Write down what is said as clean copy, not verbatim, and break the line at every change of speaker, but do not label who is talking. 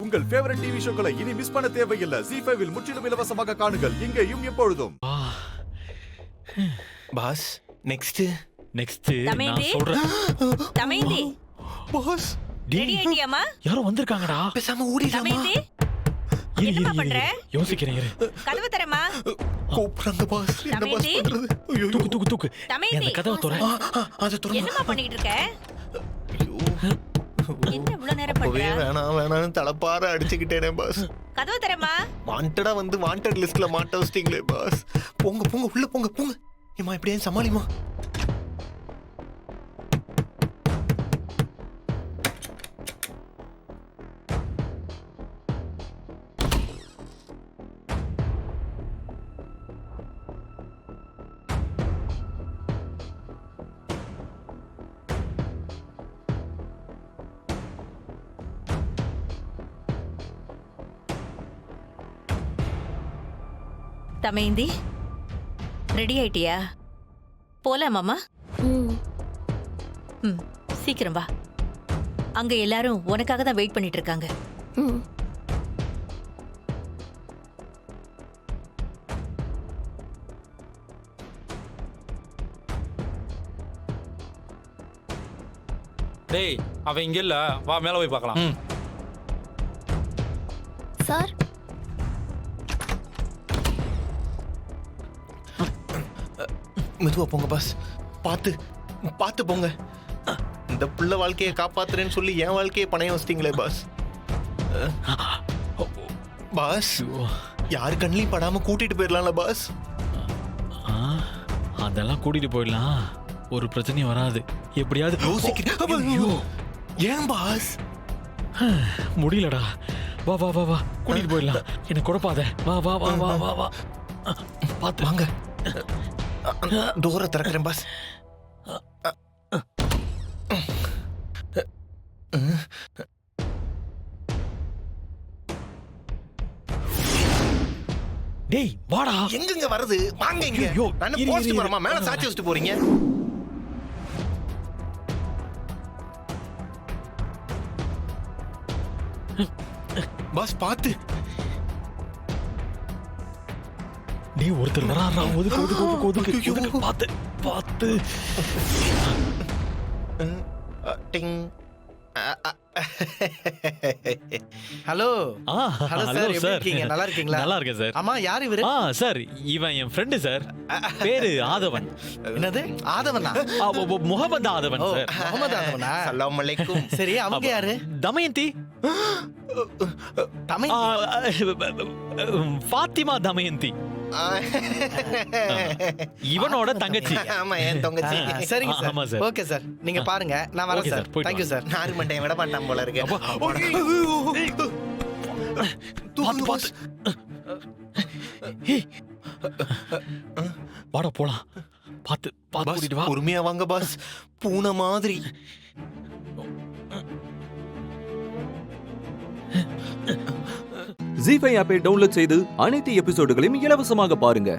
உங்கள் favourite TV ஷோக்களை இனி miss பண்ண தேவையில்லை. ZEE5 இல் முற்றிலும் இலவசமாக காணுங்கள். இங்கேயும் எப்பொழுதும்.
பாஸ் நெக்ஸ்ட்
நான் சொல்றேன்.
தமைந்தி
பாஸ்
ரெடி ஆயிட்டியாமா?
யாரோ வந்திருக்காங்கடா.
பேசாம ஓடிடாமா?
தமைந்தி என்னமா பண்ற?
யோசிக்கிறேன் இரு.
கதவு தரமா?
கூப்பிடுறாங்க பாஸ். என்ன பாஸ்
தமைந்தி?
பண்றது? ஐயோ
தூக்கு.
தமைந்தி
அந்த கதவை தொற.
அது துறமா.
என்னமா பண்ணிட்டு இருக்க? என்ன இவ்வளவு நேரம்
அப்பவே
பண்ற?
வேணாம்னு தலப்பார அடிச்சுக்கிட்டேனே பாஸ்.
கதவு தரமா?
வாண்டடா வந்து வாண்டட் லிஸ்ட்ல மாட்ட வச்சிட்டீங்களே பாஸ். போங்க உள்ள போங்க. ஏமா இப்படியே சமாளிமா.
தமைந்தி ரெடி ஆயிட்டியா? போலாமாமா? சீக்கிரம் வா. அங்க எல்லாரும் உனக்காக தான் வெயிட் பண்ணிட்டு இருக்காங்க.
டேய் அவன் இங்க இல்ல, வா மேல போய் பார்க்கலாம்.
சார்
மெதுவா போங்க பாஸ். பார்த்து போங்க. இந்த புள்ள வாழ்க்கையை காப்பாத்துறேன்னு சொல்லி என் வாழ்க்கையை பணையம் வச்சிட்டீங்களே பாஸ். பாஸ் யாரு கண்ணிலையும் படாம கூட்டிட்டு போயிடலாம்ல பாஸ்.
அதெல்லாம் கூட்டிட்டு போயிடலாம். ஒரு பிரச்சனையும் வராது. எப்படியாவது
யோசிக்கிறேன். ஏன் பாஸ்?
முடியலடா. வா கூட்டிட்டு போயிடலாம். என்ன குழப்பாத. வா பாத்து
வாங்க. டோரை திறக்கிறேன் பாஸ்.
டேய் வாடா.
எங்கங்க வருது? வாங்க இங்க. நான் போஸ்ட் வரமா மேல சாச்சி வச்சிட்டு போறீங்க? பாஸ் பாத்து.
டேய் ஒருத்தர் வராரா. ஒதுக்கு. பாத்து.
டிங்.
ஹலோ
ஹலோ
சார், எப்படி இருக்கீங்க? நல்லா இருக்கீங்களா?
நல்லா இருக்கேன் சார்.
ஆமா, யார் இவரு?
சார் இவன் என் ஃப்ரெண்டு சார். பேரு ஆதவன்.
என்னது ஆதவனா?
முகமது ஆதவன் சார்.
முகமது ஆதவனா?
அஸ்ஸலாமு அலைக்கும்.
சரி, அவங்க யாரு?
தமயந்தி. ஃபாத்திமா தமயந்தி இவனோட தங்கச்சி.
ஆமா, என் தங்கச்சி.
சரிங்க சார்.
ஆமா சார்.
ஓகே சார், நீங்க பாருங்க, நான் வரேன் சார். Thank you sir.
நாரி மண்டையை விட மாட்டான் போல இருக்கு.
பாத்து. வாடா போலாம். பாத்து கூட்டிட்டு வா.
பொறுமையா வாங்க பாஸ். பூனை மாதிரி.
ZEE5 ஆப்பை டவுன்லோட் செய்து அனைத்து எபிசோடுகளையும் இலவசமாக பாருங்க.